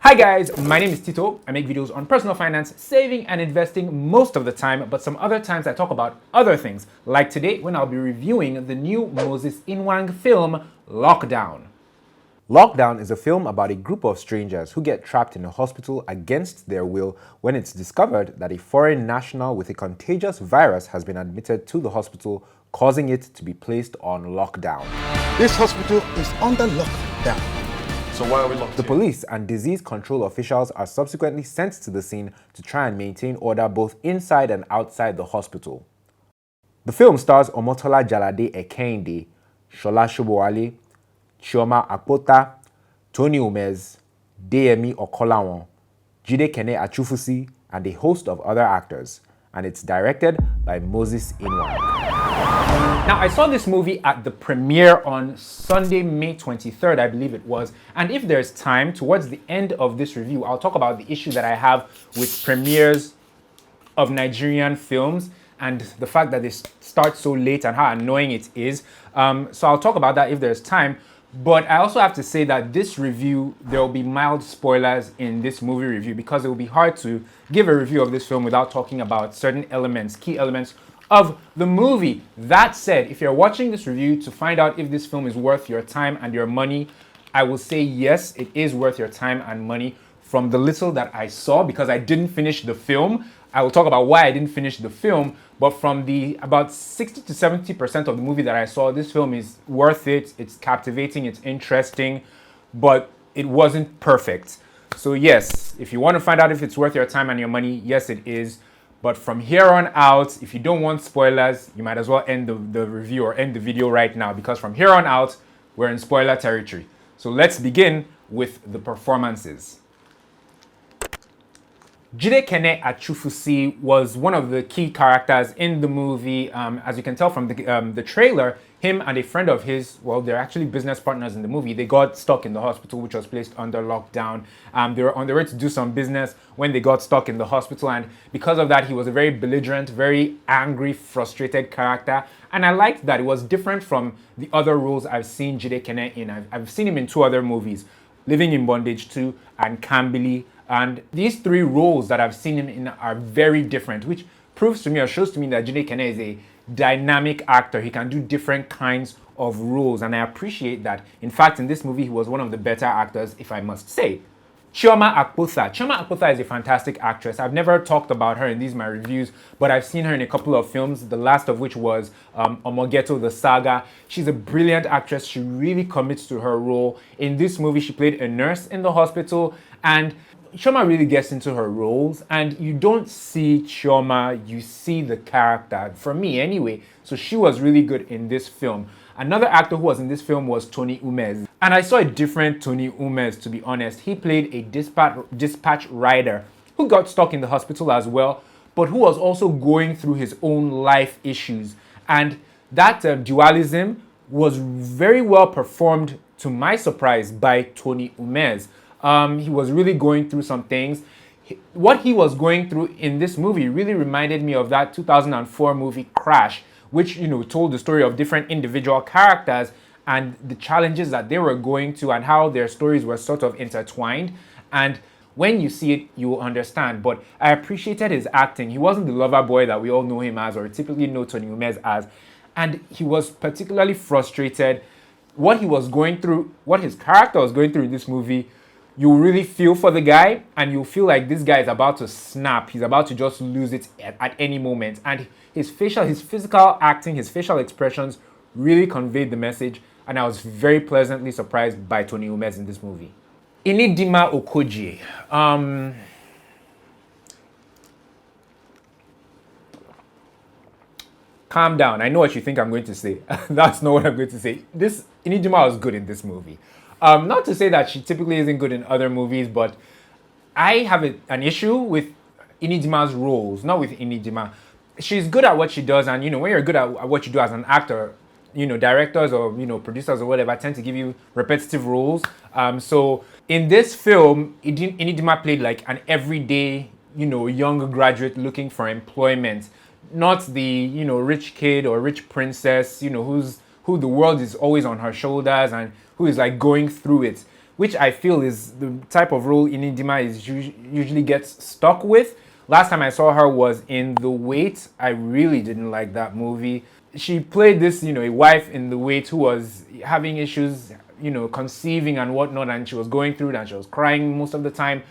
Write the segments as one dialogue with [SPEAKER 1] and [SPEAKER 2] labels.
[SPEAKER 1] Hi guys, my name is Tito. I make videos on personal finance, saving and investing most of the time, but some other times I talk about other things, like today when I'll be reviewing the new Moses Inwang film, Lockdown. Lockdown is a film about a group of strangers who get trapped in a hospital against their will when it's discovered that a foreign national with a contagious virus has been admitted to the hospital, causing it to be placed on lockdown.
[SPEAKER 2] This hospital is under lockdown.
[SPEAKER 3] So why are we locked
[SPEAKER 1] The police and disease control officials are subsequently sent to the scene to try and maintain order both inside and outside the hospital. The film stars Omotola Jalade Ekeinde, Shola Shobowale, Chioma Akpotha, Umez, Deyemi Okolawon, Jidekene Achufusi, and a host of other actors, and it's directed by Moses Inwang. Now, I saw this movie at the premiere on Sunday, May 23rd, I believe it was. And if there's time, towards the end of this review, I'll talk about the issue that I have with premieres of Nigerian films and the fact that they start so late and how annoying it is. So I'll talk about that if there's time. But I also have to say that this review, there will be mild spoilers in this movie review because it will be hard to give a review of this film without talking about certain elements, key elements of the movie. That said, if you're watching this review to find out if this film is worth your time and your money, I will say yes, it is worth your time and money from the little that I saw, because I didn't finish the film. I will talk about why I didn't finish the film, but from the about 60 to 70% of the movie that I saw, this film is worth it. It's captivating, it's interesting, but it wasn't perfect. So yes, if you want to find out if it's worth your time and your money, yes, it is. But from here on out, if you don't want spoilers, you might as well end the review or end the video right now, because from here on out, we're in spoiler territory. So let's begin with the performances. Jidekene Achufusi was one of the key characters in the movie. As you can tell from the trailer, him and a friend of his, well, they're actually business partners in the movie. They got stuck in the hospital, which was placed under lockdown. They were on their way to do some business when they got stuck in the hospital. And because of that, he was a very belligerent, very angry, frustrated character. And I liked that. It was different from the other roles I've seen Jidekene in. I've seen him in two other movies, Living in Bondage 2 and Kambili. And these three roles that I've seen him in are very different, which proves to me or shows to me that Jidekene is a dynamic actor. He can do different kinds of roles, and I appreciate that. In fact, in this movie, he was one of the better actors, if I must say. Chioma Akpotha. Chioma Akpotha is a fantastic actress. I've never talked about her in these my reviews, but I've seen her in a couple of films, the last of which was Omogeto, the Saga. She's a brilliant actress. She really commits to her role. In this movie, she played a nurse in the hospital, and Chioma really gets into her roles, and you don't see Chioma, you see the character, for me anyway. So she was really good in this film. Another actor who was in this film was Tony Umez. And I saw a different Tony Umez, to be honest. He played a dispatch rider who got stuck in the hospital as well, but who was also going through his own life issues. And that dualism was very well performed, to my surprise, by Tony Umez. He was really going through some things. What he was going through in this movie really reminded me of that 2004 movie Crash, which, told the story of different individual characters and the challenges that they were going to and how their stories were sort of intertwined. And when you see it, you will understand. But I appreciated his acting. He wasn't the lover boy that we all know him as, or typically know Tony Umez as. And he was particularly frustrated. What he was going through, what his character was going through in this movie, you really feel for the guy, and you feel like this guy is about to snap. He's about to just lose it at any moment. And his physical acting, his facial expressions really conveyed the message. And I was very pleasantly surprised by Tony Umez in this movie. Inidinma Okojie. Calm down. I know what you think I'm going to say. That's not what I'm going to say. Inidinma was good in this movie. Not to say that she typically isn't good in other movies, but I have an issue with Inidinma's roles, not with Inidinma. She's good at what she does, and when you're good at what you do as an actor, directors or producers or whatever tend to give you repetitive roles. So in this film, Inidinma played like an everyday, young graduate looking for employment, not the rich kid or rich princess, who the world is always on her shoulders and who is like going through it. which I feel is the type of role Inidinma usually gets stuck with. Last time I saw her was in The Wait. I really didn't like that movie. She played this, a wife in The Wait who was having issues, conceiving and whatnot, and she was going through it and she was crying most of the time.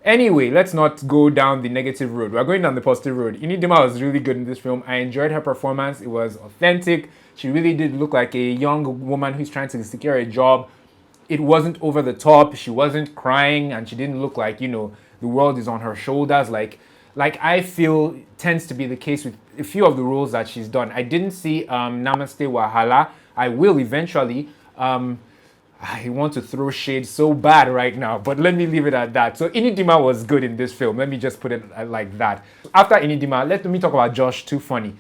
[SPEAKER 1] Anyway, let's not go down the negative road. We're going down the positive road. Inidinma was really good in this film. I enjoyed her performance. It was authentic. She really did look like a young woman who's trying to secure a job. It wasn't over the top. She wasn't crying, and she didn't look like, the world is on her shoulders. Like I feel tends to be the case with a few of the roles that she's done. I didn't see Namaste Wahala. I will eventually. I want to throw shade so bad right now, but let me leave it at that. So Inidinma was good in this film. Let me just put it like that. After Inidinma, let me talk about Josh Too Funny.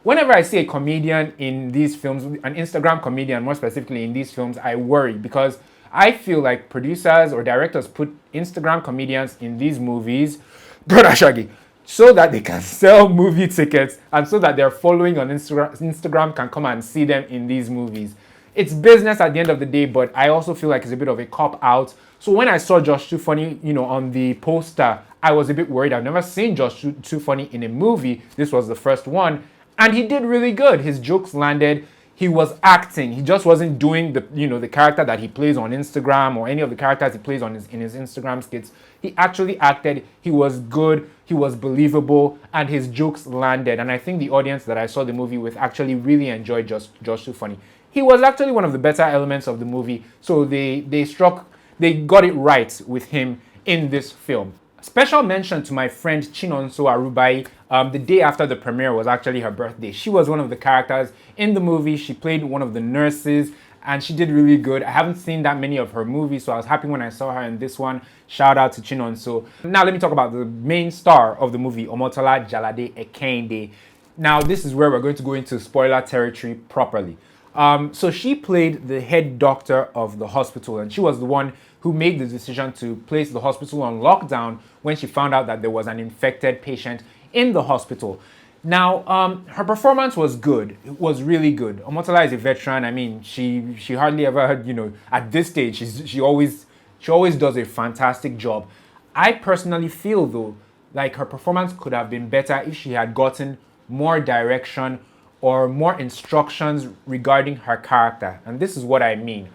[SPEAKER 1] Whenever I see a comedian in these films, an Instagram comedian more specifically in these films, I worry because I feel like producers or directors put Instagram comedians in these movies, brother Shaggy, so that they can sell movie tickets and so that their following on Instagram can come and see them in these movies. It's business at the end of the day, but I also feel like it's a bit of a cop-out. So when I saw Josh Too Funny, on the poster, I was a bit worried. I've never seen Josh Too Funny in a movie. This was the first one. And he did really good. His jokes landed. He was acting. He just wasn't doing the character that he plays on Instagram or any of the characters he plays in his Instagram skits. He actually acted. He was good. He was believable, and his jokes landed. And I think the audience that I saw the movie with actually really enjoyed Josh Too Funny. He was actually one of the better elements of the movie, so they got it right with him in this film. Special mention to my friend Chinonso Arubayi. The day after the premiere was actually her birthday. She was one of the characters in the movie. She played one of the nurses, and she did really good. I haven't seen that many of her movies, so I was happy when I saw her in this one. Shout out to Chinonso. Now let me talk about the main star of the movie, Omotola Jalade Ekeinde. Now this is where we're going to go into spoiler territory properly. So she played the head doctor of the hospital, and she was the one who made the decision to place the hospital on lockdown when she found out that there was an infected patient in the hospital. Now, her performance was good. It was really good. Omotola is a veteran. I mean, she hardly ever had, at this stage, she always does a fantastic job. I personally feel, though, like her performance could have been better if she had gotten more direction or more instructions regarding her character. And this is what I mean.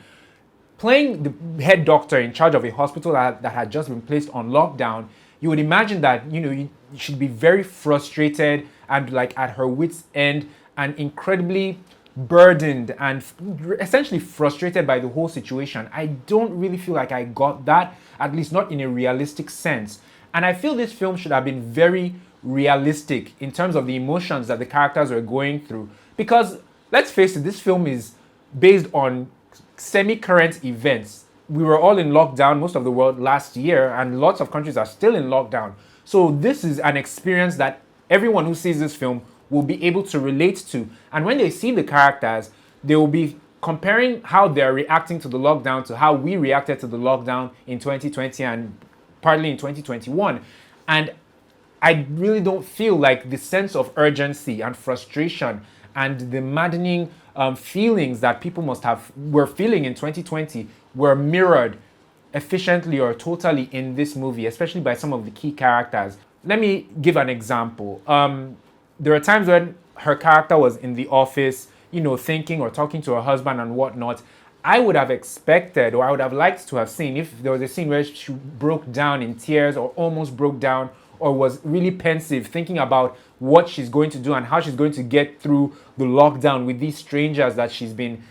[SPEAKER 1] Playing the head doctor in charge of a hospital that had just been placed on lockdown, you would imagine that, you should be very frustrated and like at her wit's end and incredibly burdened and essentially frustrated by the whole situation. I don't really feel like I got that, at least not in a realistic sense. And I feel this film should have been very realistic in terms of the emotions that the characters were going through. Because let's face it, this film is based on semi-current events. We were all in lockdown, most of the world last year, and lots of countries are still in lockdown. So this is an experience that everyone who sees this film will be able to relate to. And when they see the characters, they will be comparing how they're reacting to the lockdown to how we reacted to the lockdown in 2020 and partly in 2021. And I really don't feel like the sense of urgency and frustration and the maddening feelings that people were feeling in 2020 were mirrored efficiently or totally in this movie, especially by some of the key characters. Let me give an example. There are times when her character was in the office, thinking or talking to her husband and whatnot. I would have expected, or I would have liked to have seen, if there was a scene where she broke down in tears or almost broke down or was really pensive, thinking about what she's going to do and how she's going to get through the lockdown with these strangers that she's been,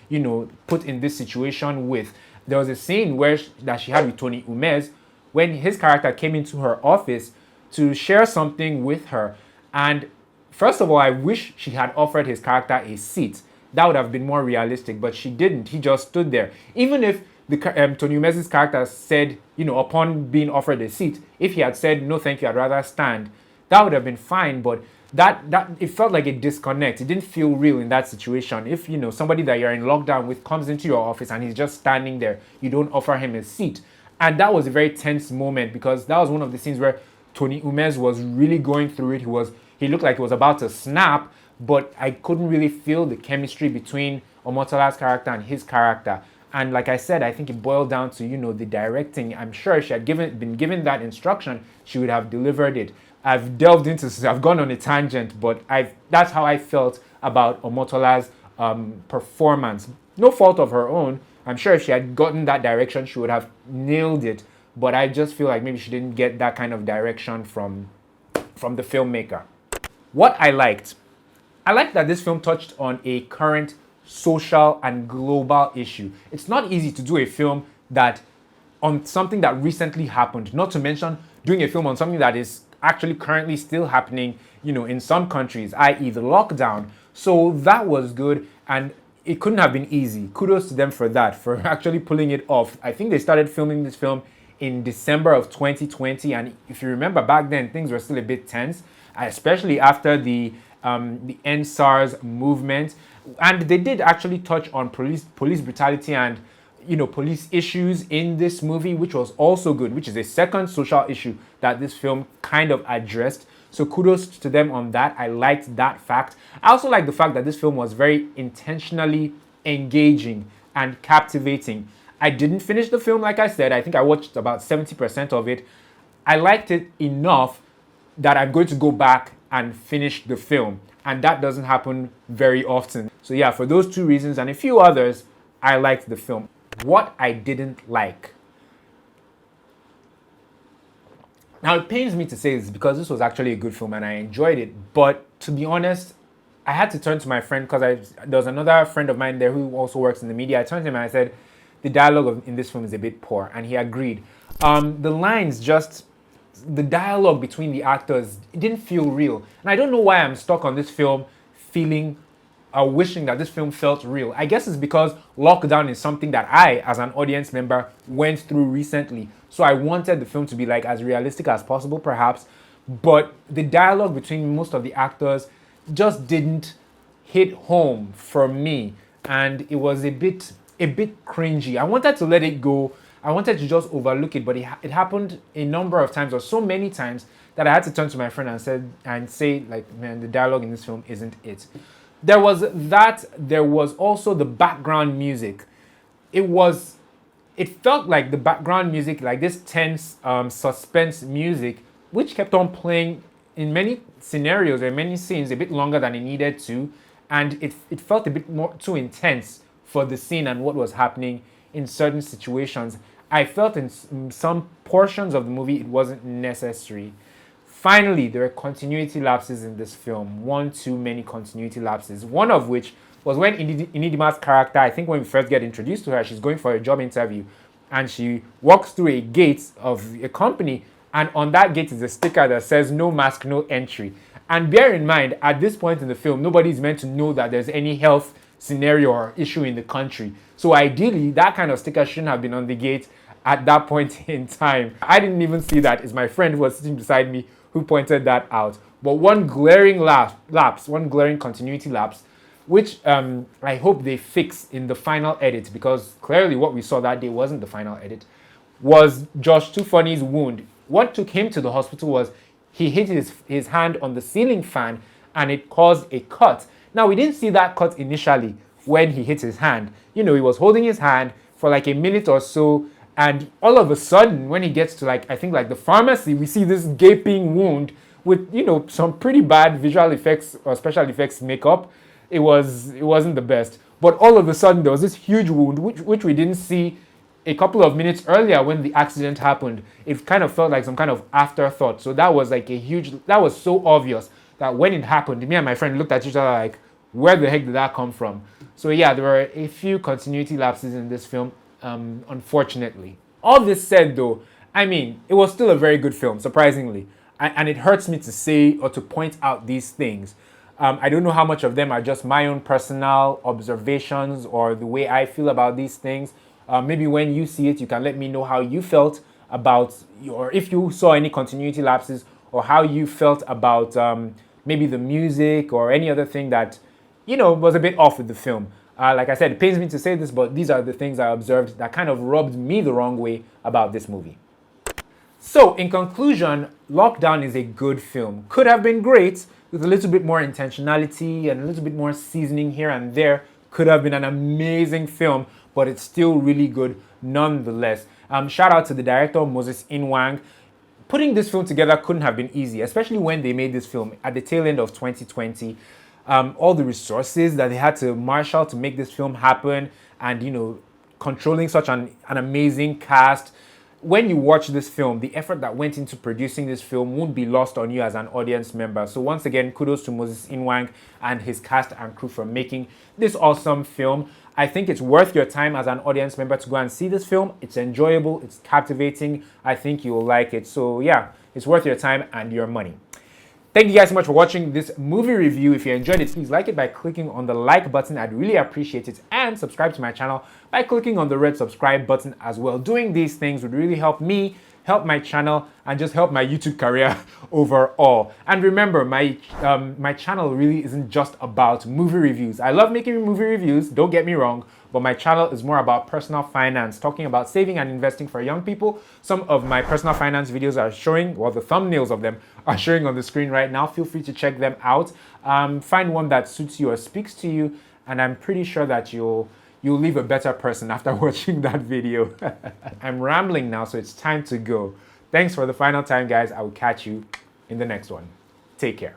[SPEAKER 1] put in this situation with. There was a scene that she had with Tony Umez when his character came into her office to share something with her. And first of all, I wish she had offered his character a seat. That would have been more realistic, but she didn't. He just stood there. Even if Tony Umez's character said, upon being offered a seat, if he had said, no, thank you, I'd rather stand, that would have been fine. But that it felt like a disconnect. It didn't feel real in that situation. If, somebody that you're in lockdown with comes into your office and he's just standing there, you don't offer him a seat. And that was a very tense moment because that was one of the scenes where Tony Umez was really going through it. He looked like he was about to snap, but I couldn't really feel the chemistry between Omotola's character and his character. And like I said, I think it boiled down to, the directing. I'm sure if she had been given that instruction, she would have delivered it. I've gone on a tangent, but that's how I felt about Omotola's performance. No fault of her own. I'm sure if she had gotten that direction, she would have nailed it. But I just feel like maybe she didn't get that kind of direction from the filmmaker. What I liked that this film touched on a current social and global issue. It's not easy to do a film that on something that recently happened, not to mention doing a film on something that is actually currently still happening, in some countries, i.e. the lockdown. So that was good, and it couldn't have been easy. Kudos to them for that, for actually pulling it off. I think they started filming this film in December of 2020, and if you remember back then, things were still a bit tense, especially after the End SARS movement. And they did actually touch on police brutality and police issues in this movie, which was also good, which is a second social issue that this film kind of addressed. So kudos to them on that. I liked that fact. I also like the fact that this film was very intentionally engaging and captivating. I didn't finish the film, like I said. I think I watched about 70% of it. I liked it enough that I'm going to go back and finish the film. And that doesn't happen very often. So yeah, for those two reasons and a few others, I liked the film. What I didn't like. Now, it pains me to say this because this was actually a good film and I enjoyed it. But to be honest, I had to turn to my friend because there was another friend of mine there who also works in the media. I turned to him and I said, the dialogue in this film is a bit poor. And he agreed. The dialogue between the actors, it didn't feel real. And I don't know why I'm stuck on this film wishing that this film felt real. I guess it's because lockdown is something that I, as an audience member, went through recently. So I wanted the film to be as realistic as possible, perhaps. But the dialogue between most of the actors just didn't hit home for me. And it was a bit cringy. I wanted to let it go. I wanted to just overlook it, but it happened a number of times, or so many times, that I had to turn to my friend and say, man, the dialogue in this film isn't it. There was that. There was also the background music. It felt like the background music, like this tense suspense music, which kept on playing in many scenarios or many scenes a bit longer than it needed to, and it felt a bit more too intense for the scene and what was happening in certain situations. I felt in some portions of the movie it wasn't necessary. Finally, there were continuity lapses in this film. One too many continuity lapses. One of which was when Inidinma's character, I think when we first get introduced to her, she's going for a job interview and she walks through a gate of a company, and on that gate is a sticker that says no mask, no entry. And bear in mind, at this point in the film, nobody's meant to know that there's any health scenario or issue in the country. So ideally, that kind of sticker shouldn't have been on the gate at that point in time. I didn't even see that. It's my friend who was sitting beside me who pointed that out. But one glaring one glaring continuity lapse, which I hope they fix in the final edit, because clearly what we saw that day wasn't the final edit, was Josh Tufoni's wound. What took him to the hospital was he hit his hand on the ceiling fan and it caused a cut. Now, we didn't see that cut initially when he hit his hand. He was holding his hand for a minute or so, and all of a sudden, when he gets to I think the pharmacy, we see this gaping wound with, some pretty bad visual effects or special effects makeup. It wasn't the best. But all of a sudden, there was this huge wound, which we didn't see a couple of minutes earlier when the accident happened. It kind of felt like some kind of afterthought. So that was that was so obvious that when it happened, me and my friend looked at each other where the heck did that come from? So yeah, there were a few continuity lapses in this film, unfortunately. All this said though, it was still a very good film, surprisingly. And it hurts me to say or to point out these things. I don't know how much of them are just my own personal observations or the way I feel about these things. Maybe when you see it, you can let me know how you felt about, or if you saw any continuity lapses, or how you felt about maybe the music or any other thing that, was a bit off with the film. Like I said, it pains me to say this, but these are the things I observed that kind of rubbed me the wrong way about this movie. So, in conclusion, Lockdown is a good film. Could have been great with a little bit more intentionality and a little bit more seasoning here and there. Could have been an amazing film. but it's still really good nonetheless. Shout out to the director, Moses Inwang. Putting this film together couldn't have been easy, especially when they made this film at the tail end of 2020. All the resources that they had to marshal to make this film happen, and controlling such an amazing cast. When you watch this film, the effort that went into producing this film won't be lost on you as an audience member. So once again, kudos to Moses Inwang and his cast and crew for making this awesome film. I think it's worth your time as an audience member to go and see this film. It's enjoyable, it's captivating. I think you'll like it. So yeah, it's worth your time and your money. Thank you guys so much for watching this movie review. If you enjoyed it, please like it by clicking on the like button. I'd really appreciate it. And subscribe to my channel by clicking on the red subscribe button as well. Doing these things would really help me, help my channel, and just help my YouTube career overall. And remember, my channel really isn't just about movie reviews. I love making movie reviews, don't get me wrong, but my channel is more about personal finance, talking about saving and investing for young people. Some of my personal finance videos are showing, well, the thumbnails of them are showing on the screen right now. Feel free to check them out. Find one that suits you or speaks to you, and I'm pretty sure that you'll leave a better person after watching that video. I'm rambling now, so it's time to go. Thanks for the final time, guys. I will catch you in the next one. Take care.